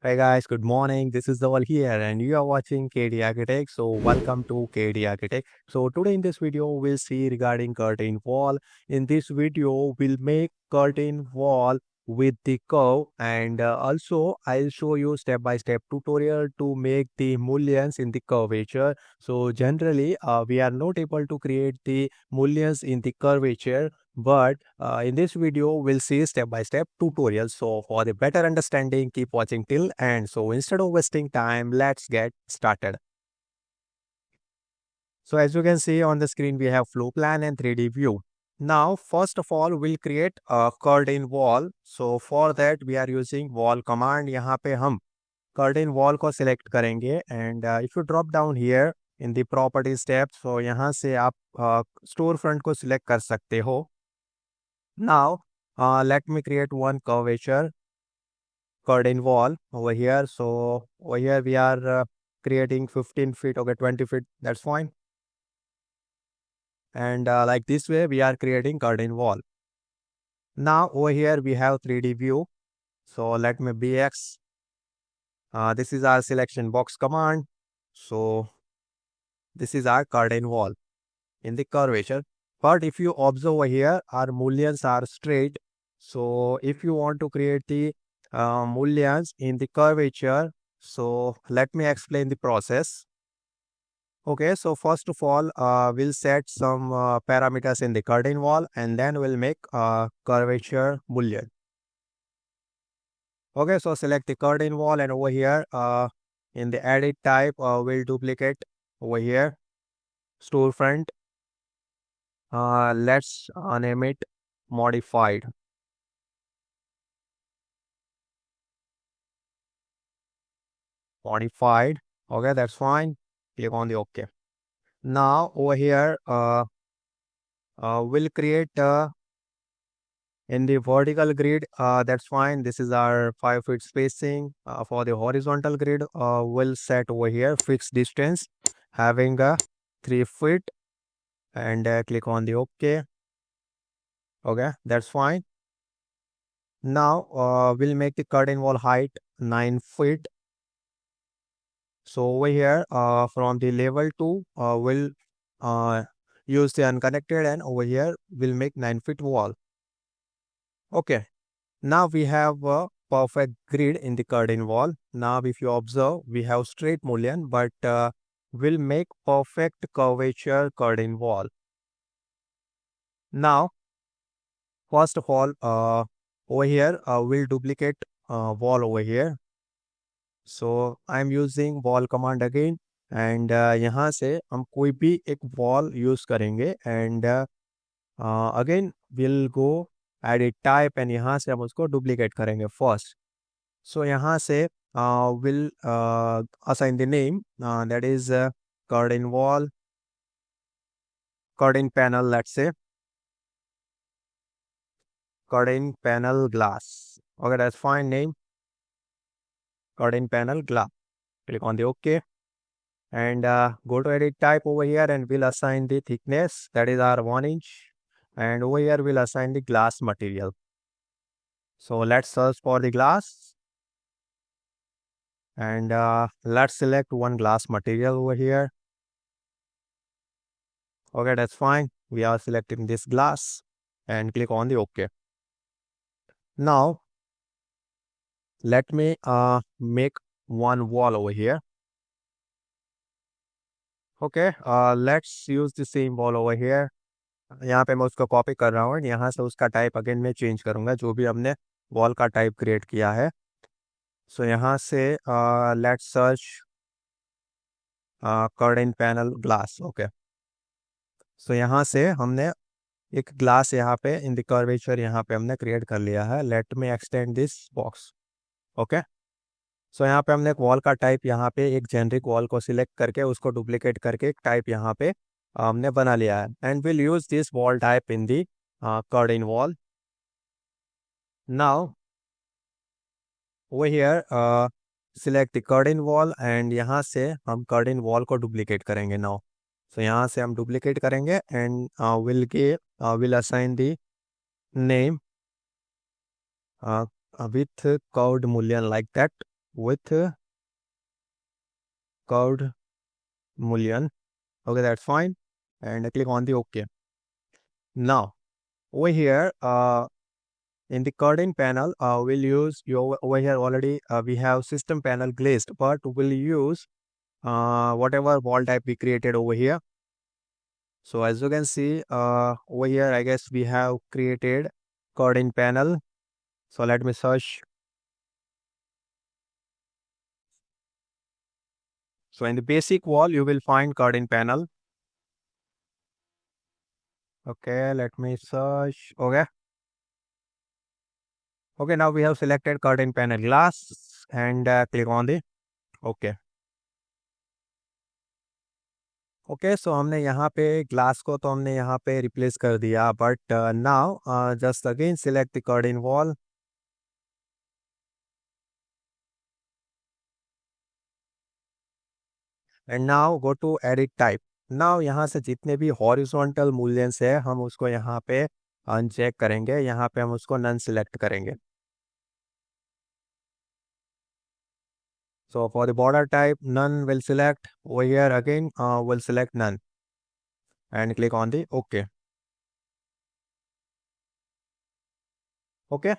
Hey guys, good morning. This is Zawal here, and you are watching KD Architect. So, welcome to KD Architect. So, today in this video, we'll see regarding curtain wall. In this video, we'll make curtain wall with the curve, and also I'll show you step by step tutorial to make the mullions in the curvature. So, generally, we are not able to create the mullions in the curvature, but in this video we'll see step by step tutorial. So for the better understanding, keep watching till end. So instead of wasting time, let's get started. So as you can see on the screen, we have floor plan and 3D view. Now first of all, we'll create a curtain wall. So for that we are using wall command. यहाँ पे हम curtain wall को select करेंगे, and if you drop down here in the properties tab, so यहाँ से आप store front को select कर सकते हो. Now, let me create one curvature curtain wall over here. So over here we are creating 15 feet, okay, 20 feet, that's fine. And like this way we are creating curtain wall. Now over here we have 3D view. So let me BX. This is our selection box command. So this is our curtain wall in the curvature. But if you observe over here, our mullions are straight. So if you want to create the mullions in the curvature, so let me explain the process. Okay, so first of all, we'll set some parameters in the curtain wall, and then we'll make curvature mullion. Okay, so select the curtain wall, and over here in the edit type, we'll duplicate over here storefront. Let's name it modified. Modified. Okay, that's fine. Click on the OK. Now over here, we'll create in the vertical grid. That's fine. This is our 5 feet spacing. For the horizontal grid, we'll set over here fixed distance having a 3 feet, and click on the OK. Okay, that's fine. Now we'll make the curtain wall height 9 feet. So over here, from the level 2, we'll use the unconnected, and over here we'll make 9 feet wall. Okay, now we have a perfect grid in the curtain wall. Now if you observe, we have straight mullion, but we'll make perfect curvature curtain wall. Now, first of all, over here, we'll duplicate wall over here. So I'm using wall command again, and यहाँ से हम कोई भी एक wall use करेंगे, and again we'll go edit type, and यहाँ से हम उसको duplicate करेंगे first. So यहाँ से we'll assign the name, that is curtain wall, curtain panel, let's say curtain panel glass. Okay, that's fine name, curtain panel glass. Click on the OK, and go to edit type over here, and we'll assign the thickness, that is our 1 inch, and over here we'll assign the glass material. So let's search for the glass, and let's select one glass material over here. Okay, that's fine. We are selecting this glass, and click on the OK. Now let me make one wall over here. Okay, let's use the same wall over here. यहाँ पे मैं उसको copy कर रहा हूँ, और यहाँ से उसका टाइप अगेन मैं चेंज करूँगा, जो भी हमने वॉल का टाइप क्रिएट किया है. सो यहाँ से let's search curtain panel glass. Okay, so यहाँ से हमने एक ग्लास यहाँ पे इन द कर्वेचर यहाँ पे हमने क्रिएट कर लिया है. Let me extend this box. Okay, so यहाँ पे हमने एक वॉल का टाइप यहाँ पे एक जेनरिक वॉल को सिलेक्ट करके उसको डुप्लीकेट करके एक टाइप यहाँ पे हमने बना लिया है, and will use this wall type in the curtain wall. Now over here select the curtain wall, and यहाँ से हम curtain wall को डुप्लीकेट करेंगे. now so यहाँ से हम डुप्लीकेट करेंगे, and will assign the name with curved mullion like that. with curved mullion. Okay, that's fine. And I click on the OK. Now, over here, in the curtain panel, we'll use over here already. We have system panel glazed, but we'll use whatever wall type we created over here. So as you can see over here, I guess we have created curtain panel. So let me search. So in the basic wall, you will find curtain panel. Okay, let me search. Okay. Okay, now we have selected curtain panel glass and click on the OK. Okay so हमने यहाँ पे glass को तो हमने यहाँ पे replace कर दिया but now just again select the curtain wall and now go to edit type now यहाँ से जितने भी हॉरिजॉन्टल मूल्यंस है हम उसको यहाँ पे अनचेक करेंगे यहाँ पे हम उसको नन सिलेक्ट करेंगे so for the border type none will select over here again will select none and click on the OK. Okay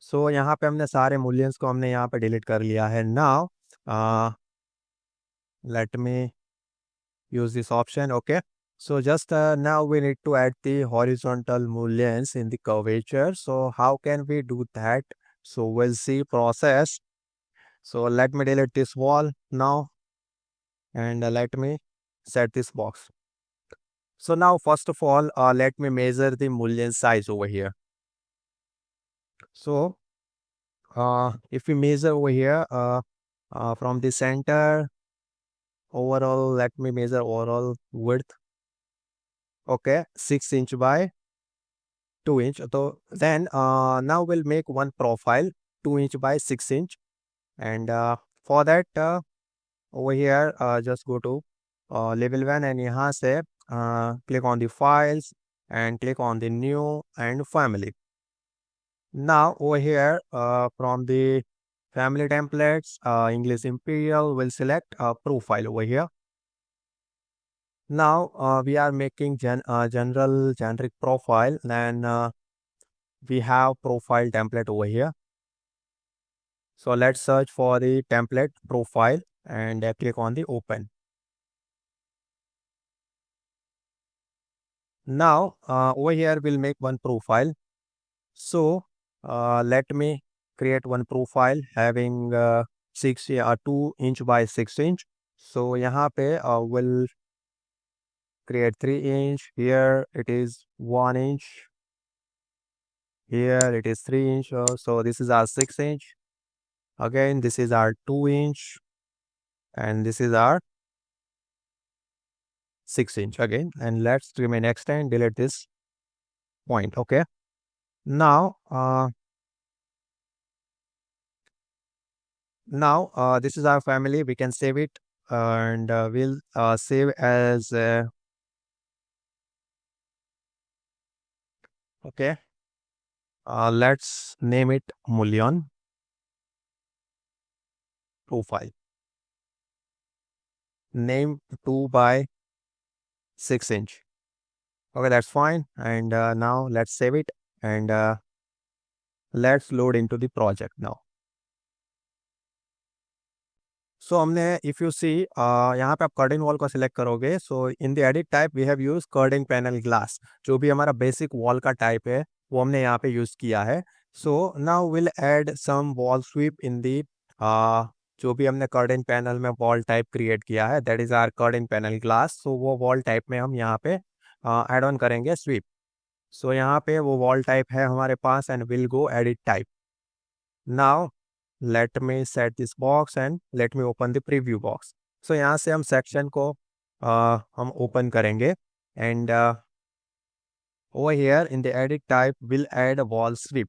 so यहाँ पे हमने सारे मूल्यंस को हमने यहाँ पे डिलीट कर लिया है now let me use this option okay so just now we need to add the horizontal mullions in the curvature so how can we do that so we'll see process so let me delete this wall now and let me set this box so now first of all let me measure the mullion size over here so if we measure over here from the center overall let me measure overall width okay 6 inch by 2 inch so then now we'll make one profile 2 inch by 6 inch and for that over here just go to level 1 and यहाँ से click on the files and click on the new and family now over here from the family templates English Imperial will select profile over here now we are making general generic profile and we have profile template over here so let's search for the template profile and click on the open now over here we'll make one profile so let me create one profile having 2 inch by 6 inch so यहाँ पे we'll create 3 inch here it is 1 inch here it is 3 inch so this is our 6 inch again this is our 2 inch and this is our 6 inch again and let's remain extend delete this point okay now this is our family we can save it and we'll save as okay let's name it Mullion profile name 2 by 6 inch okay that's fine and now let's save it and let's load into the project now सो हमने if you see यहाँ पे आप curtain wall को select करोगे so in the edit type we have use curtain panel glass जो भी हमारा basic wall का टाइप है वो हमने यहाँ पे यूज़ किया है so now will add some wall sweep in the जो भी हमने कर्टेन पैनल में वॉल टाइप क्रिएट किया है that is our curtain panel glass so वो वॉल टाइप में हम यहाँ पे ऐड ऑन करेंगे स्वीप सो यहाँ पे वो वॉल टाइप है हमारे पास and will go edit type now let me set this box and let me open the preview box so यहाँ से हम सेक्शन को हम ओपन करेंगे and over here in the edit type we'll add a wall sweep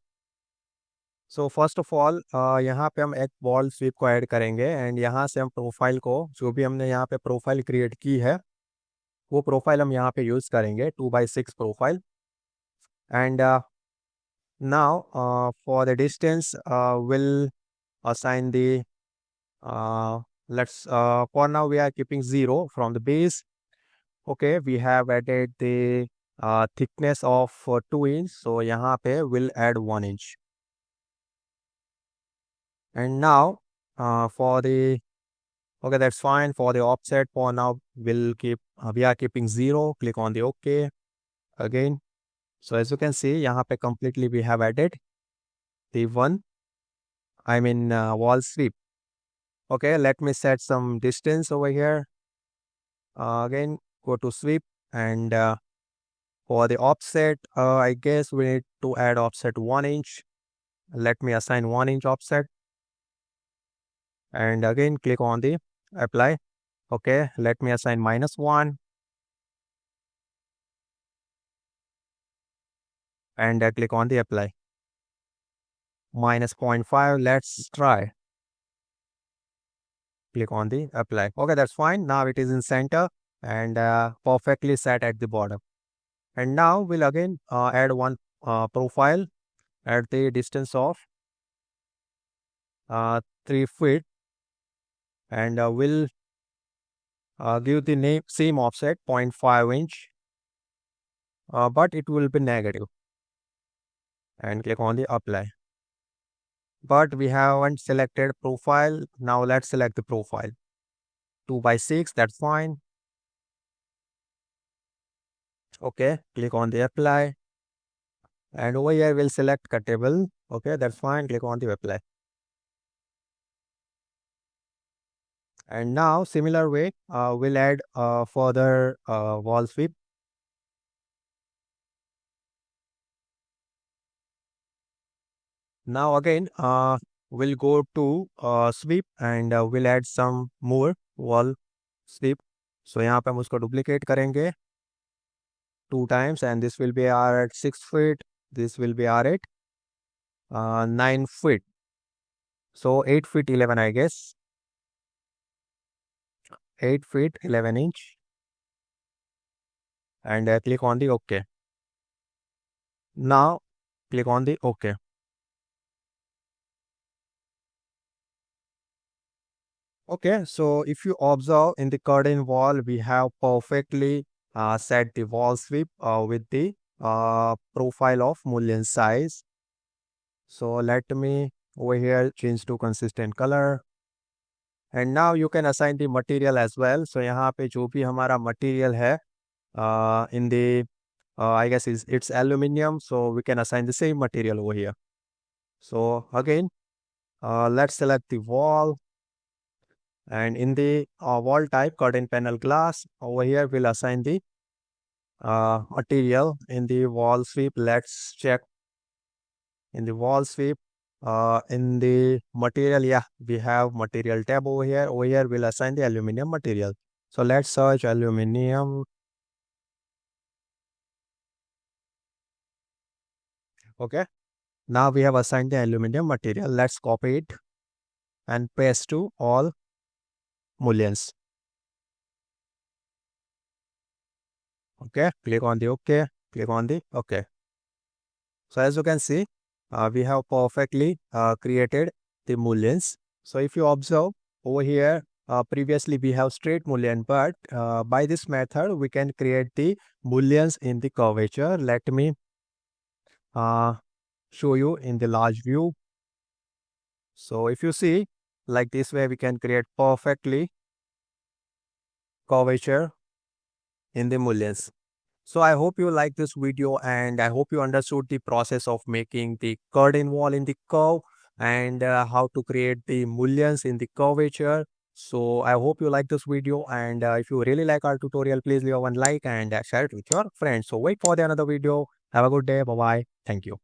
so first of all यहाँ पे हम एक wall sweep को ऐड करेंगे and यहाँ से हम प्रोफाइल को जो भी हमने यहाँ पे प्रोफाइल क्रिएट की है वो प्रोफाइल हम यहाँ पे यूज़ करेंगे 2x6 profile and now for the distance we'll assign the Let's for now we are keeping 0 from the base. Okay, we have added the thickness of 2 inch. So यहाँ पे we'll add 1 inch. And now for the okay, that's fine. For the offset for now we'll keep we are keeping 0. Click on the OK again. So as you can see, यहाँ पे completely we have added the wall sweep. Okay, let me set some distance over here. Again, go to sweep and for the offset, I guess we need to add offset 1 inch. Let me assign 1 inch offset. And again, click on the apply. Okay, let me assign -1. And click on the apply. -0.5, let's try. Click on the apply. Okay, that's fine. Now it is in center and perfectly set at the bottom. And now we'll again add one profile at the distance of 3 feet. And we'll give the same offset 0.5 inch. But it will be negative. And click on the apply. But we haven't selected profile. Now let's select the profile. 2/6, that's fine. Okay, click on the apply. And over here we'll select cuttable. Okay, that's fine. Click on the apply. And now similar way, we'll add further wall sweep. Now again, we'll go to sweep and we'll add some more wall sweep. So यहाँ पे हम उसको duplicate करेंगे 2 times and this will be R at 6 feet. This will be R at 9 feet. So 8 feet 11, I guess. 8 feet 11 inch. And click on the OK. Now click on the OK. Okay, so if you observe in the curtain wall, we have perfectly set the wall sweep with the profile of Mullion size. So let me over here change to consistent color. And now you can assign the material as well. So यहाँ पे जो भी हमारा material है in the I guess it's aluminium. So we can assign the same material over here. So again, let's select the wall. And in the wall type curtain panel glass, over here we'll assign the material. In the wall sweep, let's check in the wall sweep. In the material, yeah, we have material tab over here. Over here we'll assign the aluminum material. So let's search aluminum. Okay, now we have assigned the aluminum material. Let's copy it and paste to all Mullions. Okay, click on the OK, click on the OK. So as you can see, we have perfectly created the Mullions. So if you observe over here, previously we have straight Mullion, but by this method we can create the Mullions in the curvature. Let me show you in the large view. So if you see, like this way we can create perfectly curvature in the Mullions. So I hope you like this video and I hope you understood the process of making the curtain wall in the curve and how to create the Mullions in the curvature. So I hope you like this video and if you really like our tutorial, please leave one like and share it with your friends. So wait for the another video. Have a good day. Bye-bye. Thank you.